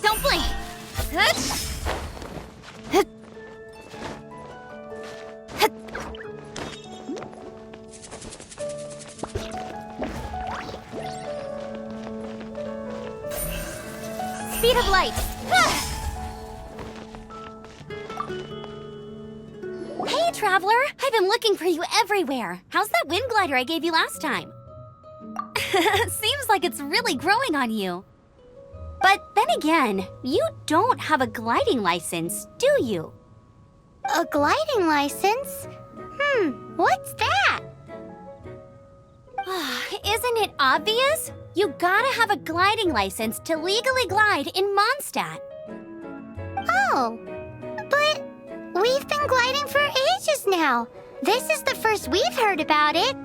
Don't blink! Speed of light! Hey, Traveler! I've been looking for you everywhere. How's that wind glider I gave you last time? Seems like it's really growing on you. But then again, you don't have a gliding license, do you? A gliding license? What's that? Isn't it obvious? You gotta have a gliding license to legally glide in Mondstadt. Oh, but we've been gliding for ages now. This is the first we've heard about it.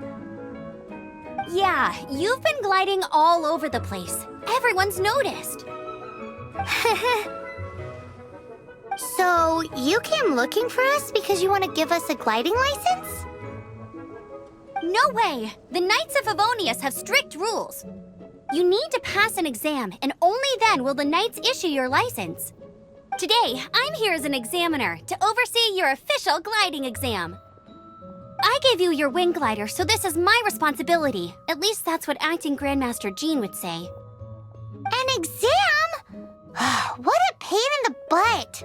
Yeah, you've been gliding all over the place. Everyone's noticed. So, you came looking for us because you want to give us a gliding license? No way! The Knights of Favonius have strict rules. You need to pass an exam, and only then will the Knights issue your license. Today, I'm here as an examiner to oversee your official gliding exam. I gave you your wing glider, so this is my responsibility. At least that's what Acting Grandmaster Jean would say. An exam? What a pain in the butt.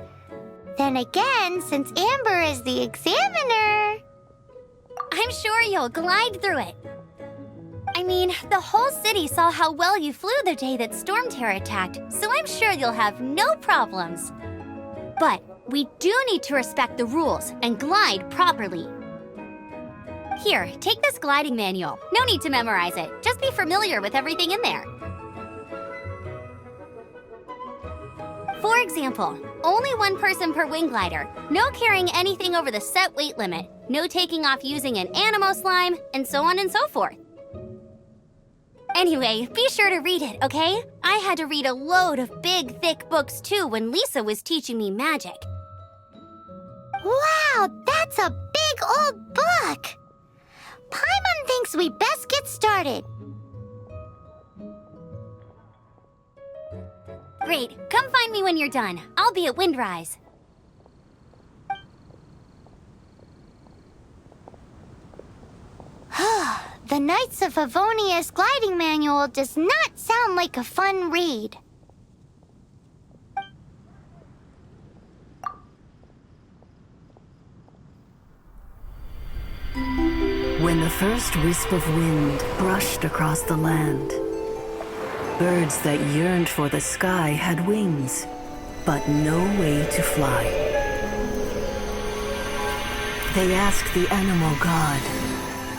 Then again, since Amber is the examiner... I'm sure you'll glide through it. I mean, the whole city saw how well you flew the day that Storm Terror attacked, so I'm sure you'll have no problems. But we do need to respect the rules and glide properly. Here, take this gliding manual. No need to memorize it. Just be familiar with everything in there. For example, only one person per wing glider, no carrying anything over the set weight limit, no taking off using an animo slime, and so on and so forth. Anyway, be sure to read it, okay? I had to read a load of big, thick books too when Lisa was teaching me magic. Wow, that's a big old book! Paimon thinks we best get started. Great, come find me when you're done. I'll be at Windrise. The Knights of Favonius gliding manual does not sound like a fun read. When the first wisp of wind brushed across the land, birds that yearned for the sky had wings, but no way to fly. They asked the animal god,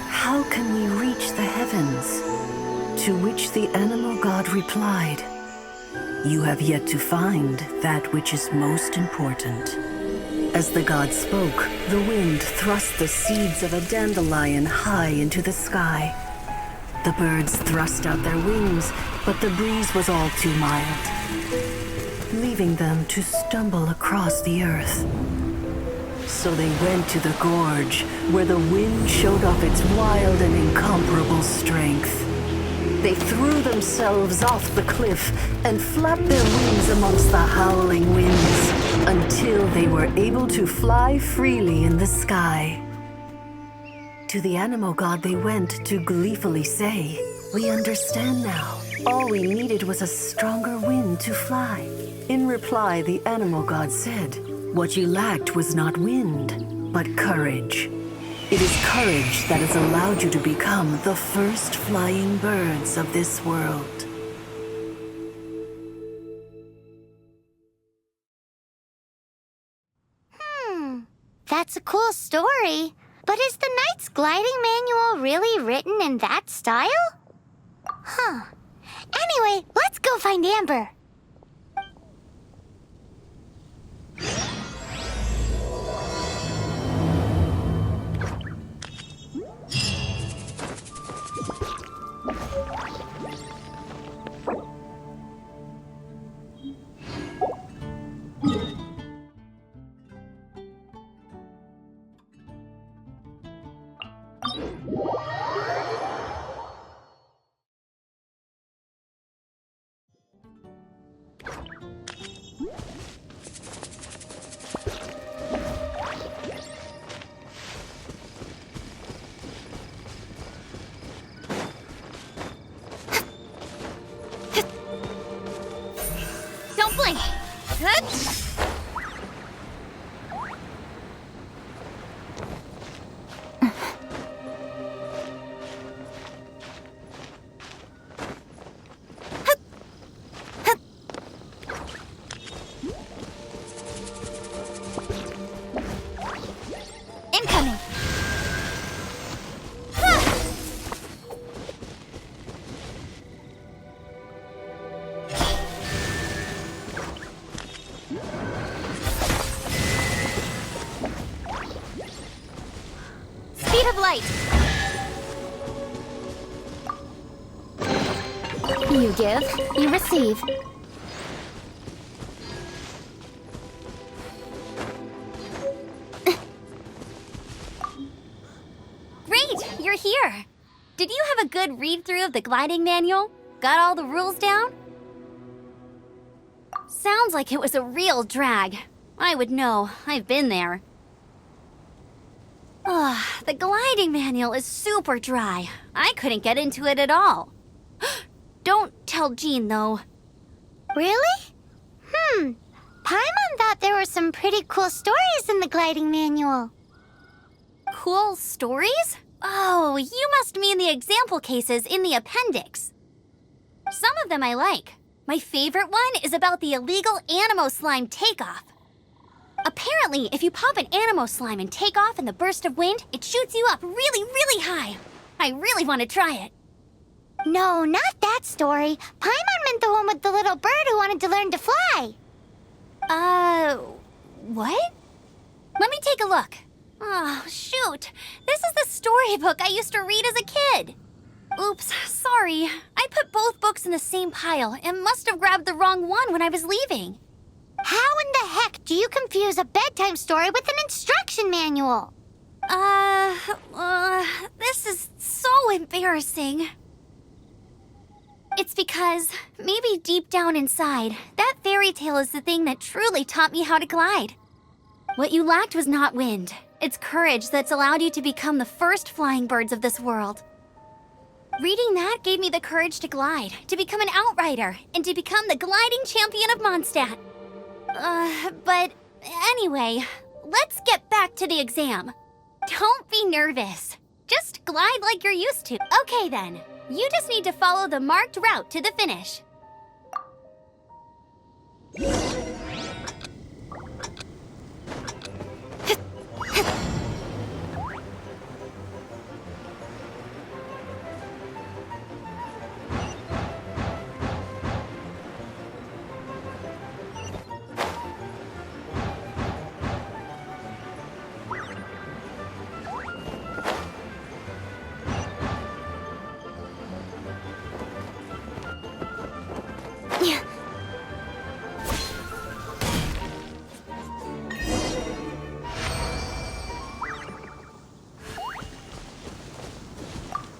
"How can we reach the heavens?" To which the animal god replied, "You have yet to find that which is most important." As the god spoke, the wind thrust the seeds of a dandelion high into the sky. The birds thrust out their wings, but the breeze was all too mild, leaving them to stumble across the earth. So they went to the gorge, where the wind showed off its wild and incomparable strength. They threw themselves off the cliff and flapped their wings amongst the howling winds until they were able to fly freely in the sky. To the animal god they went to gleefully say, "We understand now. All we needed was a stronger wind to fly." In reply, the animal god said, "What you lacked was not wind, but courage. It is courage that has allowed you to become the first flying birds of this world." That's a cool story. But is the Knight's gliding manual really written in that style? Anyway, let's go find Amber. Don't blink. Good. Incoming. Speed of light. You give, you receive. Great, you're here. Did you have a good read-through of the gliding manual? Got all the rules down? Sounds like it was a real drag. I would know. I've been there. Ugh, the gliding manual is super dry. I couldn't get into it at all. Don't tell Jean, though. Really? Paimon thought there were some pretty cool stories in the gliding manual. Cool stories? Oh, you must mean the example cases in the appendix. Some of them I like. My favorite one is about the illegal Animo slime takeoff. Apparently, if you pop an Animo slime and take off in the burst of wind, it shoots you up really, really high. I really want to try it. No, not that story. Paimon meant the one with the little bird who wanted to learn to fly. What? Let me take a look. Oh, shoot. This is the storybook I used to read as a kid. Oops, sorry. I put both books in the same pile and must have grabbed the wrong one when I was leaving. How in the heck do you confuse a bedtime story with an instruction manual? This is so embarrassing. It's because, maybe deep down inside, that fairy tale is the thing that truly taught me how to glide. What you lacked was not wind. It's courage that's allowed you to become the first flying birds of this world. Reading that gave me the courage to glide, to become an outrider, and to become the gliding champion of Mondstadt. But anyway, let's get back to the exam. Don't be nervous. Just glide like you're used to. Okay then, you just need to follow the marked route to the finish.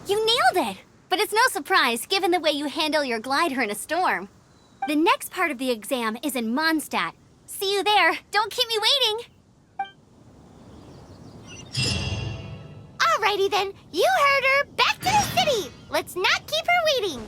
You nailed it! But it's no surprise, given the way you handle your glider in a storm. The next part of the exam is in Mondstadt. See you there. Don't keep me waiting. Alrighty then, you heard her. Back to the city. Let's not keep her waiting.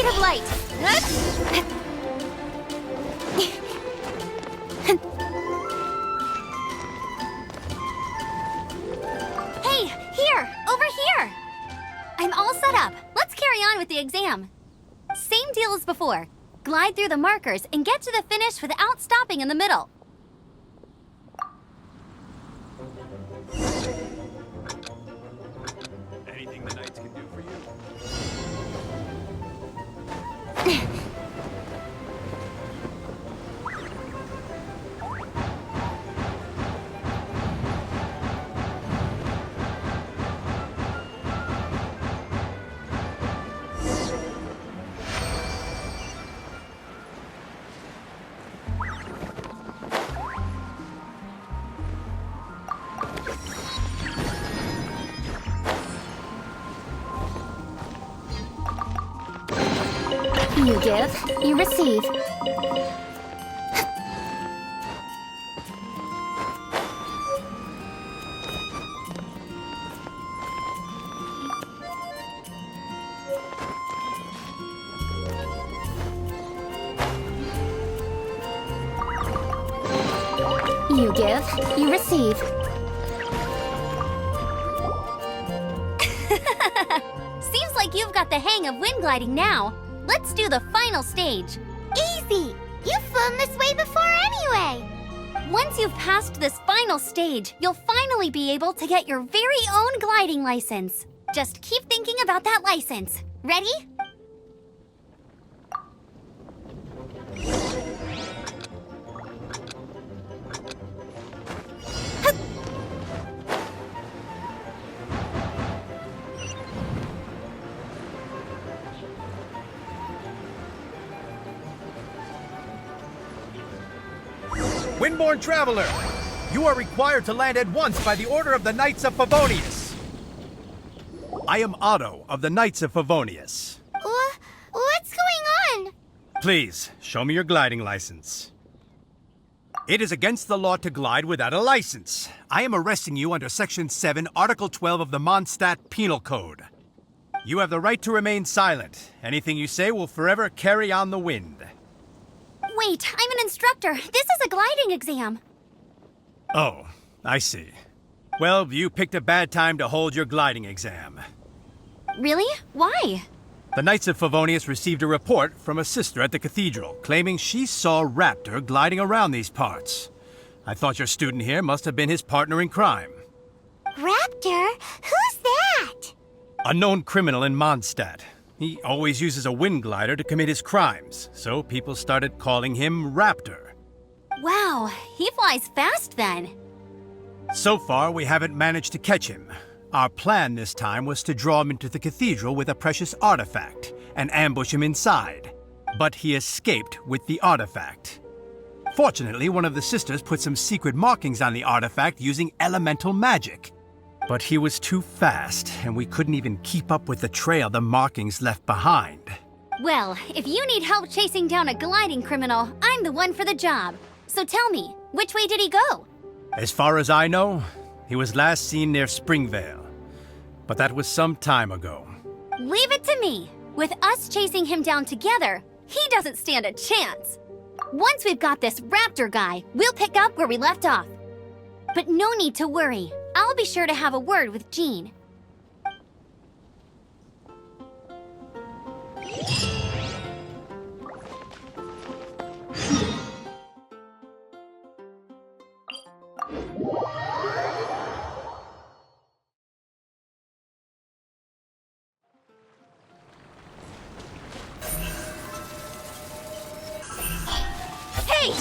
speed of light. Hey, here! Over here! I'm all set up. Let's carry on with the exam. Same deal as before. Glide through the markers and get to the finish without stopping in the middle. Anything the knights can do for you? You give, you receive. You give, you receive. Seems like you've got the hang of wind gliding now. Let's do the final stage. Easy! You've flown this way before anyway! Once you've passed this final stage, you'll finally be able to get your very own gliding license. Just keep thinking about that license. Ready? Windborne Traveler! You are required to land at once by the order of the Knights of Favonius. I am Otto of the Knights of Favonius. What's going on? Please, show me your gliding license. It is against the law to glide without a license. I am arresting you under Section 7, Article 12 of the Mondstadt Penal Code. You have the right to remain silent. Anything you say will forever carry on the wind. Wait, I'm an instructor. This is a gliding exam. Oh, I see. Well, you picked a bad time to hold your gliding exam. Really? Why? The Knights of Favonius received a report from a sister at the cathedral claiming she saw Raptor gliding around these parts. I thought your student here must have been his partner in crime. Raptor? Who's that? A known criminal in Mondstadt. He always uses a wind glider to commit his crimes, so people started calling him Raptor. Wow, he flies fast then. So far, we haven't managed to catch him. Our plan this time was to draw him into the cathedral with a precious artifact and ambush him inside. But he escaped with the artifact. Fortunately, one of the sisters put some secret markings on the artifact using elemental magic. But he was too fast, and we couldn't even keep up with the trail the markings left behind. Well, if you need help chasing down a gliding criminal, I'm the one for the job. So tell me, which way did he go? As far as I know, he was last seen near Springvale. But that was some time ago. Leave it to me. With us chasing him down together, he doesn't stand a chance. Once we've got this Raptor guy, we'll pick up where we left off. But no need to worry. I'll be sure to have a word with Jean. Hey!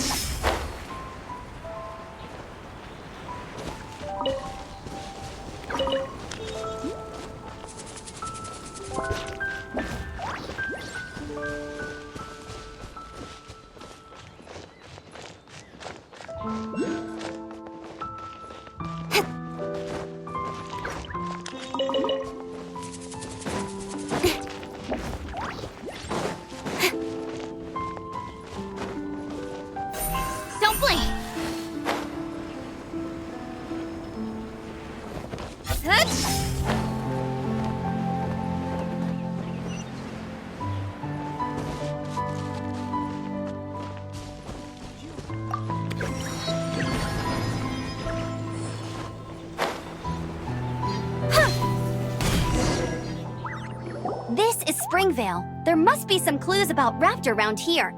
Springvale. There must be some clues about Raptor around here.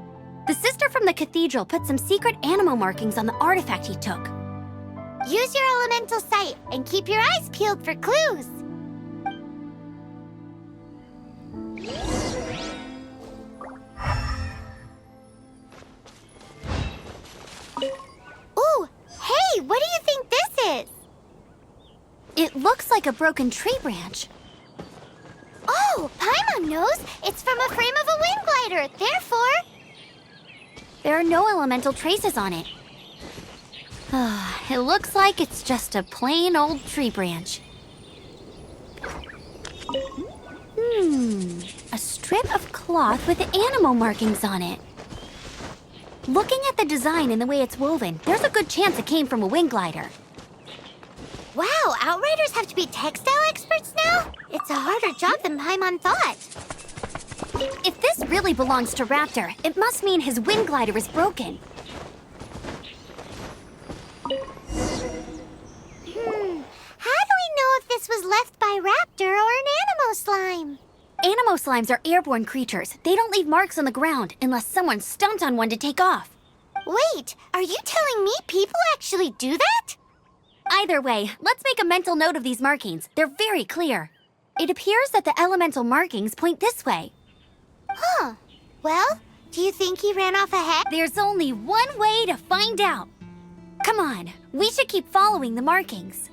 The sister from the cathedral put some secret animal markings on the artifact he took. Use your elemental sight and keep your eyes peeled for clues. Ooh, hey, what do you think this is? It looks like a broken tree branch. Oh, Paimon knows. It's from a frame of a wind glider. Therefore, There are no elemental traces on it. It looks like it's just a plain old tree branch. A strip of cloth with animal markings on it. Looking at the design and the way it's woven, there's a good chance it came from a wind glider. wow, Outriders have to be textile experts now? It's a harder job than Paimon thought. If this really belongs to Raptor, it must mean his wind glider is broken. How do we know if this was left by Raptor or an Animo slime? Animo slimes are airborne creatures. They don't leave marks on the ground unless someone stomped on one to take off. Wait, are you telling me people actually do that? Either way, let's make a mental note of these markings. They're very clear. It appears that the elemental markings point this way. Huh. Well, do you think he ran off ahead? There's only one way to find out. Come on, we should keep following the markings.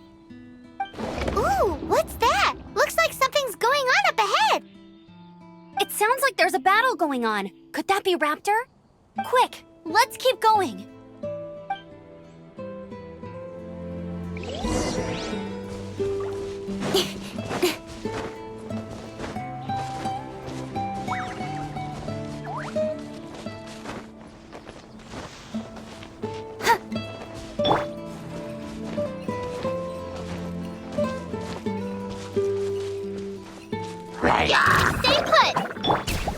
Ooh, what's that? Looks like something's going on up ahead. It sounds like there's a battle going on. Could that be Raptor? Quick, let's keep going. Stay put!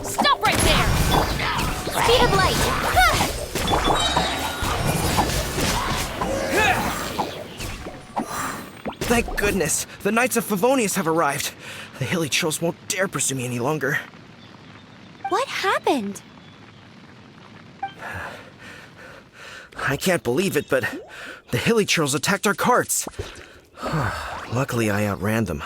Stop right there! Speed of light! Thank goodness! The Knights of Favonius have arrived! The hilly trolls won't dare pursue me any longer. What happened? I can't believe it, but the hilly trolls attacked our carts. Luckily, I outran them.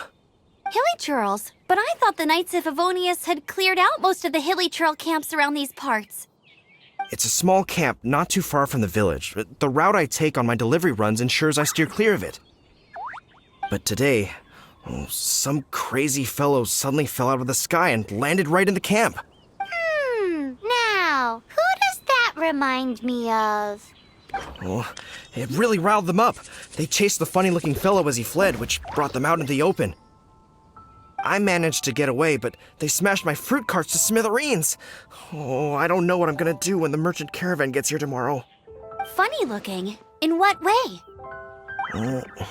Hilly churls? But I thought the Knights of Favonius had cleared out most of the hilly churl camps around these parts. It's a small camp not too far from the village. The route I take on my delivery runs ensures I steer clear of it. But today, some crazy fellow suddenly fell out of the sky and landed right in the camp. Now, who does that remind me of? Oh, it really riled them up. They chased the funny-looking fellow as he fled, which brought them out into the open. I managed to get away, but they smashed my fruit carts to smithereens. Oh, I don't know what I'm gonna do when the merchant caravan gets here tomorrow. Funny looking? In what way?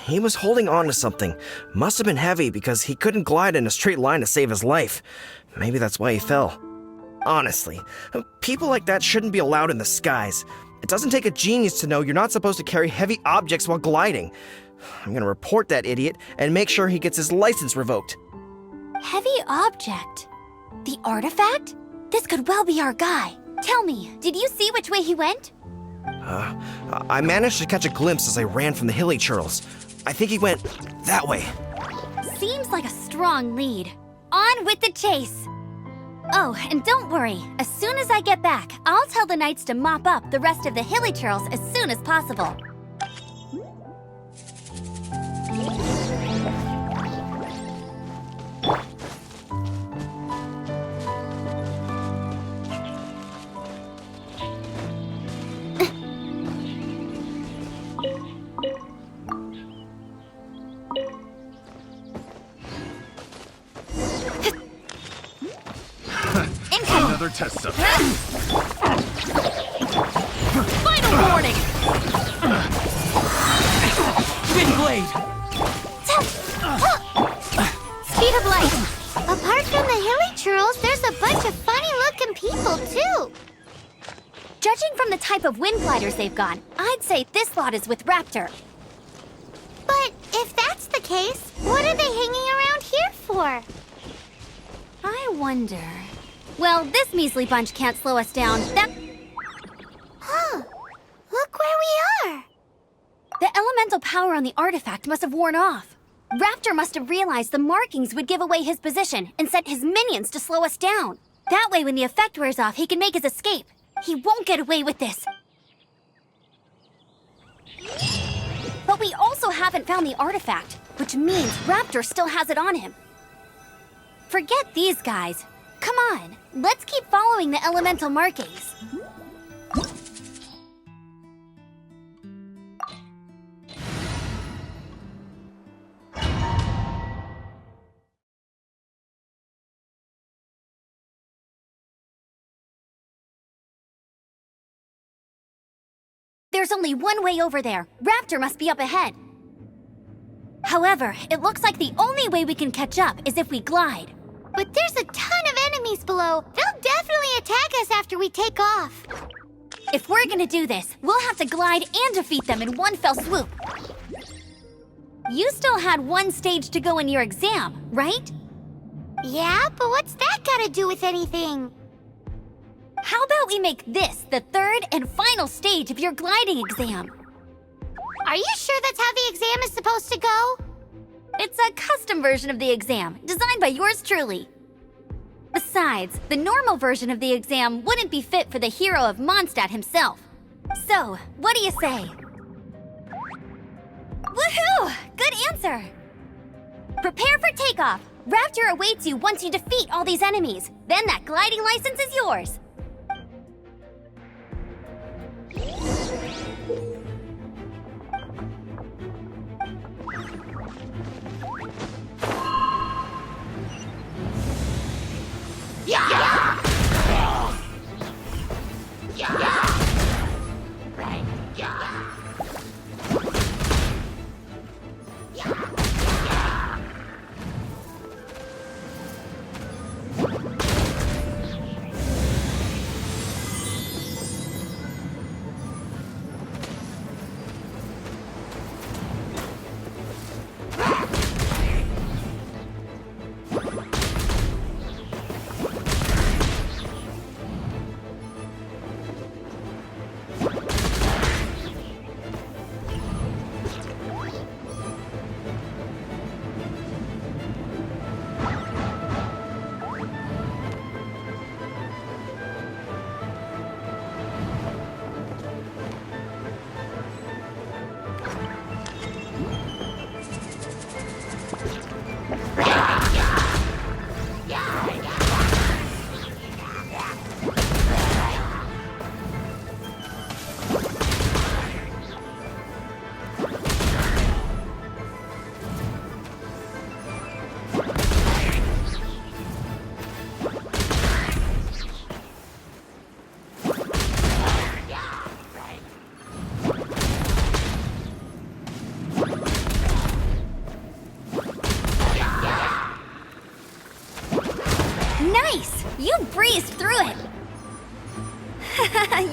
He was holding on to something. Must have been heavy because he couldn't glide in a straight line to save his life. Maybe that's why he fell. Honestly, people like that shouldn't be allowed in the skies. It doesn't take a genius to know you're not supposed to carry heavy objects while gliding. I'm gonna report that idiot and make sure he gets his license revoked. Heavy object? The artifact? This could well be our guy. Tell me, did you see which way he went? I managed to catch a glimpse as I ran from the hilly churls. I think he went that way. Seems like a strong lead. On with the chase! Oh, and don't worry. As soon as I get back, I'll tell the knights to mop up the rest of the hilly churls as soon as possible. Another test subject. Final warning! Wind blade! Speed of light! Apart from the hilly churls, there's a bunch of funny-looking people, too. Judging from the type of wind gliders they've got, I'd say this lot is with Raptor. But if that's the case, what are they hanging around here for? I wonder... Well, this measly bunch can't slow us down. Huh. Look where we are. The elemental power on the artifact must have worn off. Raptor must have realized the markings would give away his position and sent his minions to slow us down. That way, when the effect wears off, he can make his escape. He won't get away with this. But we also haven't found the artifact, which means Raptor still has it on him. Forget these guys. Come on, let's keep following the elemental markings. There's only one way over there. Raptor must be up ahead. However, it looks like the only way we can catch up is if we glide. But there's a ton of enemies below. They'll definitely attack us after we take off. If we're gonna do this, we'll have to glide and defeat them in one fell swoop. You still had one stage to go in your exam, right? Yeah, but what's that gotta do with anything? How about we make this the third and final stage of your gliding exam? Are you sure that's how the exam is supposed to go? It's a custom version of the exam, designed by yours truly. Besides, the normal version of the exam wouldn't be fit for the hero of Mondstadt himself. So, what do you say? Woohoo! Good answer! Prepare for takeoff. Raptor awaits you once you defeat all these enemies. Then that gliding license is yours. Nice! You breezed through it!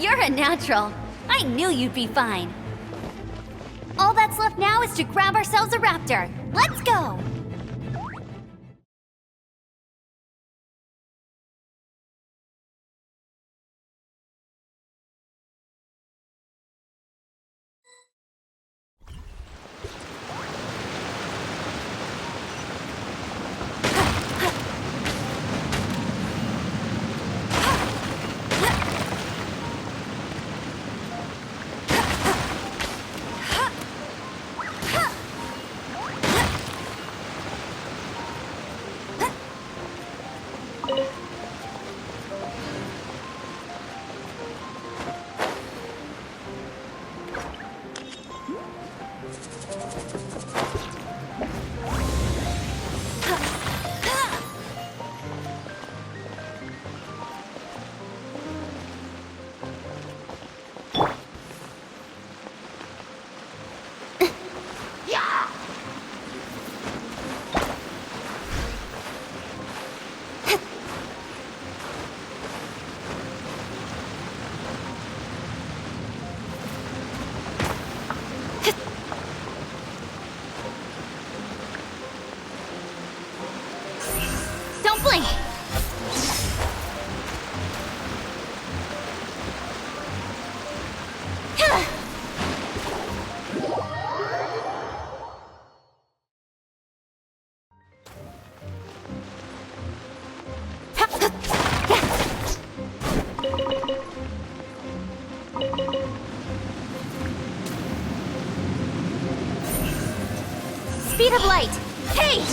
You're a natural. I knew you'd be fine. All that's left now is to grab ourselves a raptor. Let's go! Wave of light! Hey!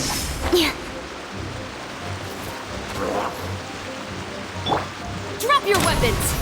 Drop your weapons!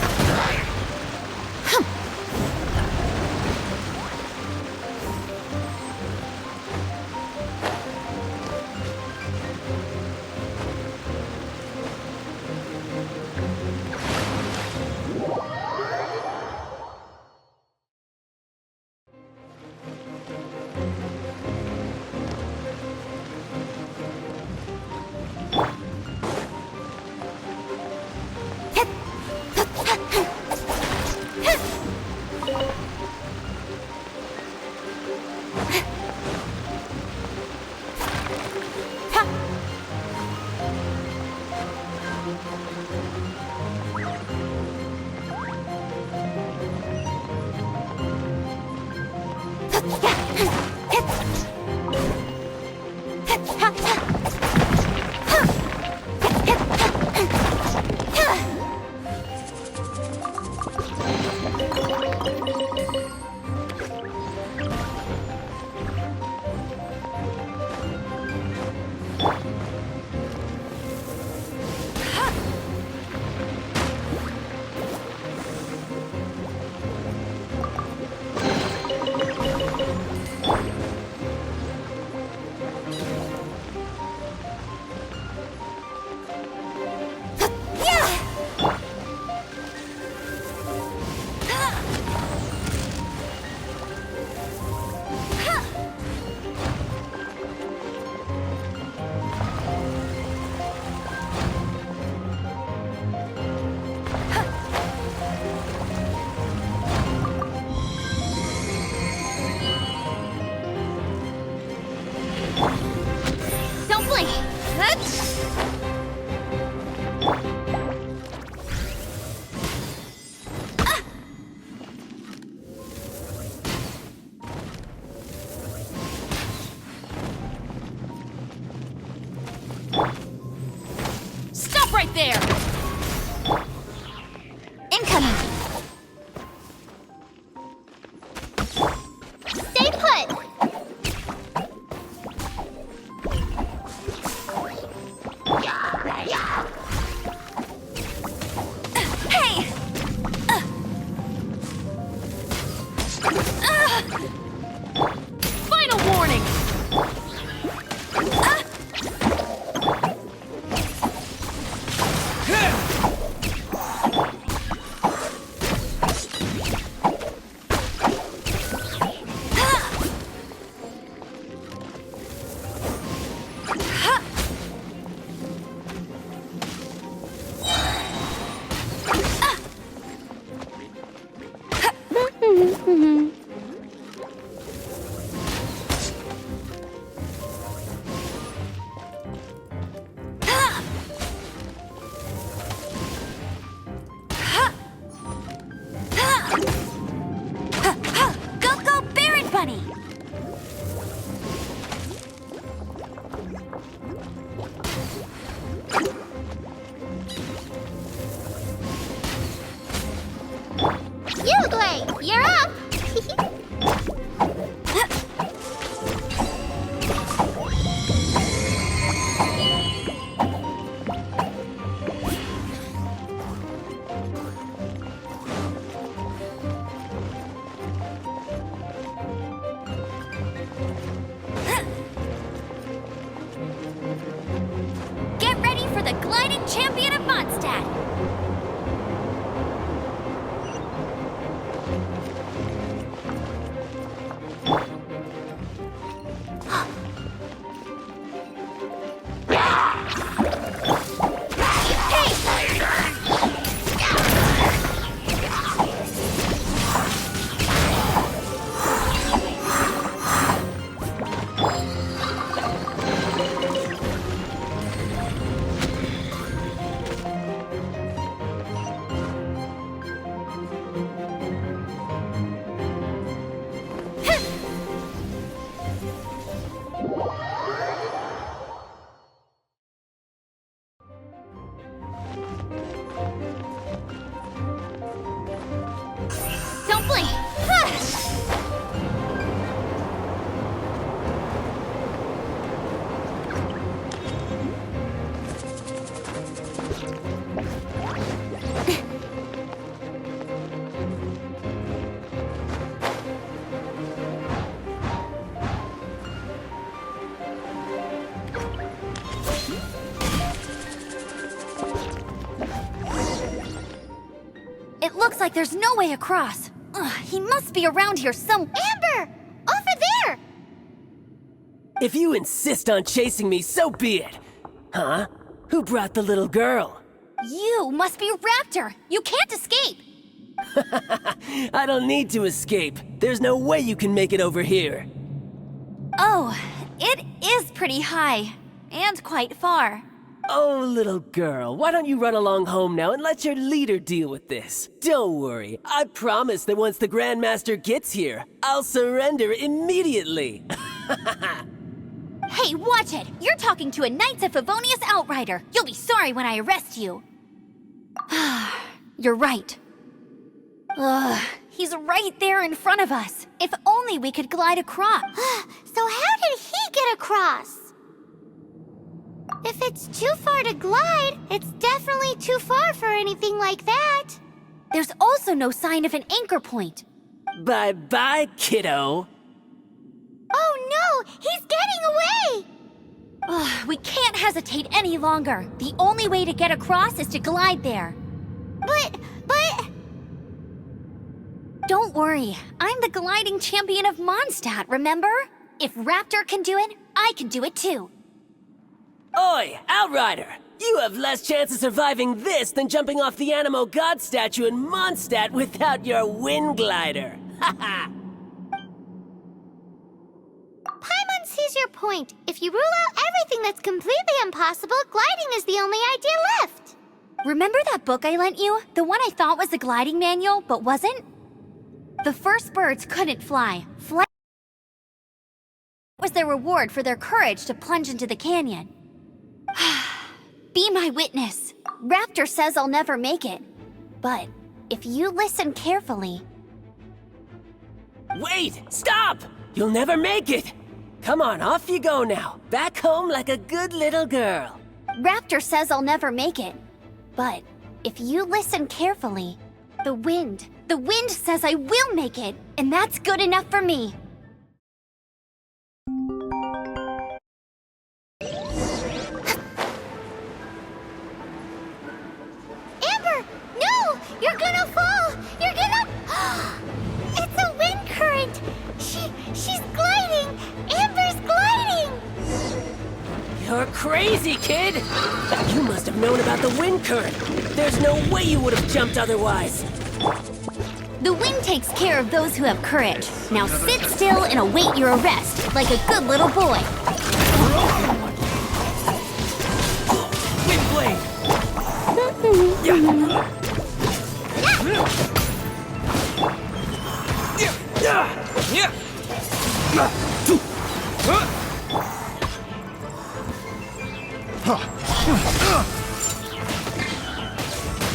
Don't blink! Stop right there! Incoming! Stay put! Hey! Final warning! Go, Baron Bunny! Yugway, you're up! Get ready for the gliding champion of Mondstadt! Don't blink! It looks like there's no way across. Ugh, he must be around here some— Amber! Over there! If you insist on chasing me, so be it. Huh? Who brought the little girl? You must be Raptor! You can't escape! I don't need to escape. There's no way you can make it over here. Oh, it is pretty high. And quite far. Oh, little girl, why don't you run along home now and let your leader deal with this? Don't worry, I promise that once the Grandmaster gets here, I'll surrender immediately. Hey, watch it! You're talking to a Knights of Favonius outrider! You'll be sorry when I arrest you! You're right. Ugh, he's right there in front of us. If only we could glide across. So how did he get across? If it's too far to glide, it's definitely too far for anything like that. There's also no sign of an anchor point. Bye-bye, kiddo. Oh no, he's getting away! Ugh, we can't hesitate any longer. The only way to get across is to glide there. But... Don't worry, I'm the gliding champion of Mondstadt, remember? If Raptor can do it, I can do it too. Oi, Outrider! You have less chance of surviving this than jumping off the Animo God statue in Mondstadt without your wind glider. Haha! Paimon sees your point. If you rule out everything that's completely impossible, gliding is the only idea left. Remember that book I lent you? The one I thought was the gliding manual, but wasn't? The first birds couldn't fly. Flight was their reward for their courage to plunge into the canyon. Be my witness. Raptor says I'll never make it. But if you listen carefully... Wait! Stop! You'll never make it! Come on, off you go now. Back home like a good little girl. Raptor says I'll never make it. But if you listen carefully, the wind says I will make it, and that's good enough for me. Amber, no! You're gonna fall! You're gonna... It's a wind current! She's gliding! Amber's gliding! You're crazy, kid! You must have known about the wind current. There's no way you would have jumped otherwise. The wind takes care of those who have courage. Now sit still and await your arrest, like a good little boy. Wind blade!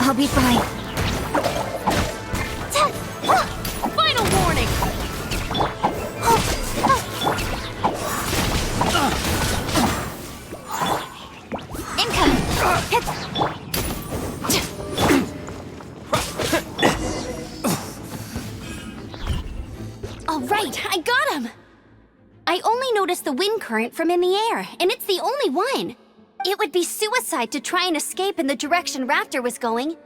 I'll be fine. Final warning! Incoming! All right, I got him! I only noticed the wind current from in the air, and it's the only one. It would be suicide to try and escape in the direction Raptor was going.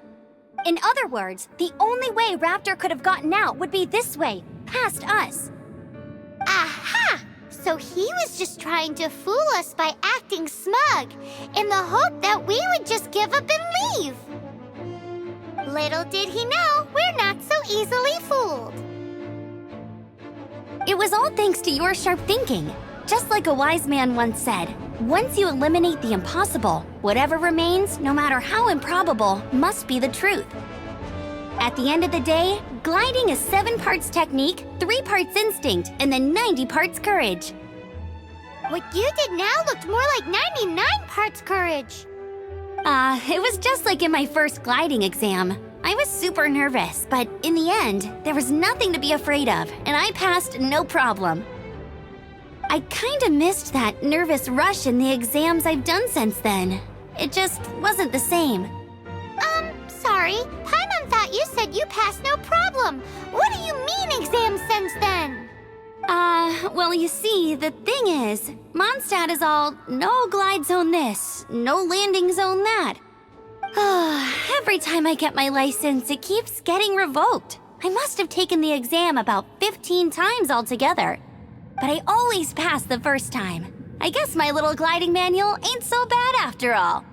In other words, the only way Raptor could have gotten out would be this way, past us. Aha! So he was just trying to fool us by acting smug, in the hope that we would just give up and leave. Little did he know, we're not so easily fooled. It was all thanks to your sharp thinking. Just like a wise man once said, once you eliminate the impossible, whatever remains, no matter how improbable, must be the truth. At the end of the day, gliding is 7 parts technique, 3 parts instinct, and then 90 parts courage. What you did now looked more like 99 parts courage. It was just like in my first gliding exam. I was super nervous, but in the end, there was nothing to be afraid of, and I passed no problem. I kinda missed that nervous rush in the exams I've done since then. It just wasn't the same. Sorry. Paimon thought you said you passed no problem. What do you mean exams since then? Well, you see, the thing is, Mondstadt is all no glide zone this, no landing zone that. Every time I get my license, it keeps getting revoked. I must have taken the exam about 15 times altogether. But I always pass the first time. I guess my little gliding manual ain't so bad after all.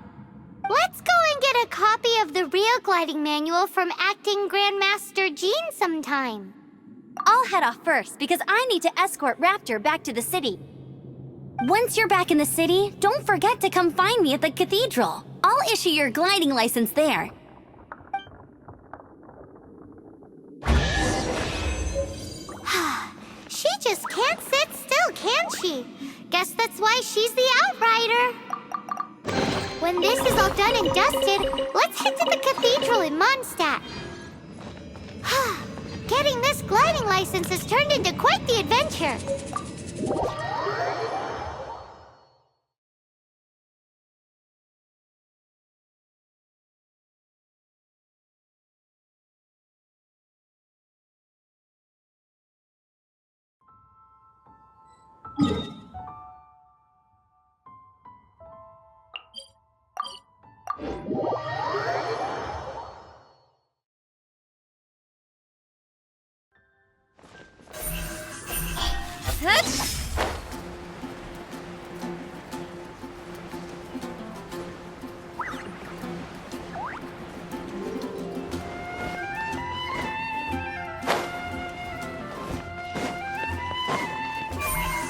Let's go and get a copy of the real gliding manual from Acting Grandmaster Jean sometime. I'll head off first because I need to escort Raptor back to the city. Once you're back in the city, don't forget to come find me at the cathedral. I'll issue your gliding license there. She just can't sit still, can she? Guess that's why she's the Outrider. When this is all done and dusted, let's head to the cathedral in Mondstadt. Getting this gliding license has turned into quite the adventure.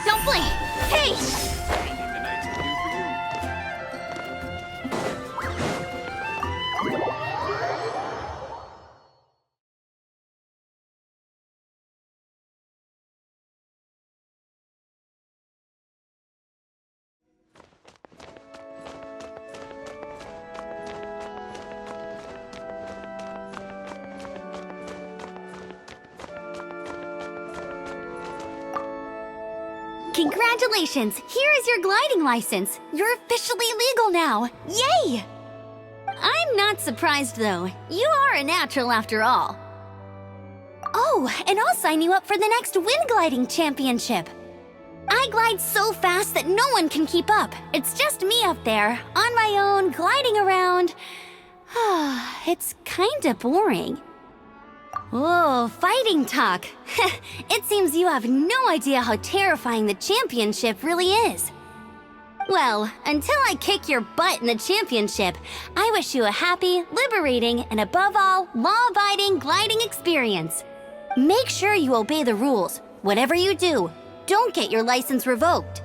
Don't blink! Hey! Congratulations! Here is your gliding license. You're officially legal now. Yay! I'm not surprised, though. You are a natural after all. Oh, and I'll sign you up for the next wind gliding championship. I glide so fast that no one can keep up. It's just me up there, on my own, gliding around. It's kinda boring. Oh, fighting talk. It seems you have no idea how terrifying the championship really is. Well, until I kick your butt in the championship, I wish you a happy, liberating, and above all, law-abiding gliding experience. Make sure you obey the rules. Whatever you do, don't get your license revoked.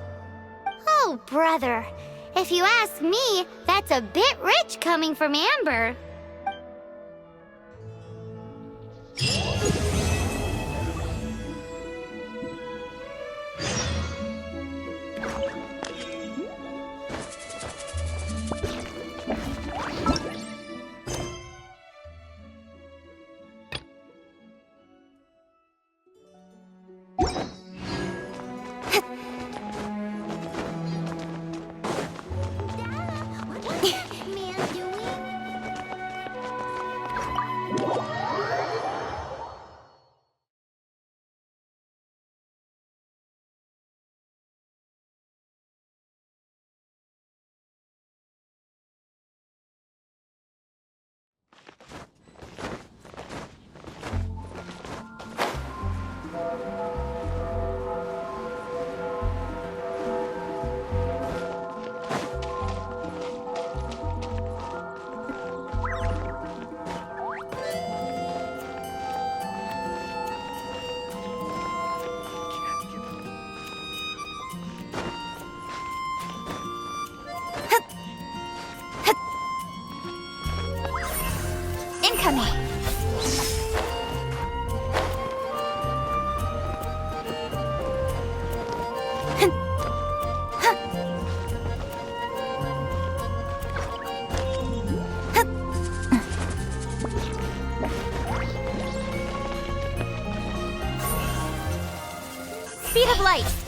Oh, brother. If you ask me, that's a bit rich coming from Amber. Incoming! Speed of light!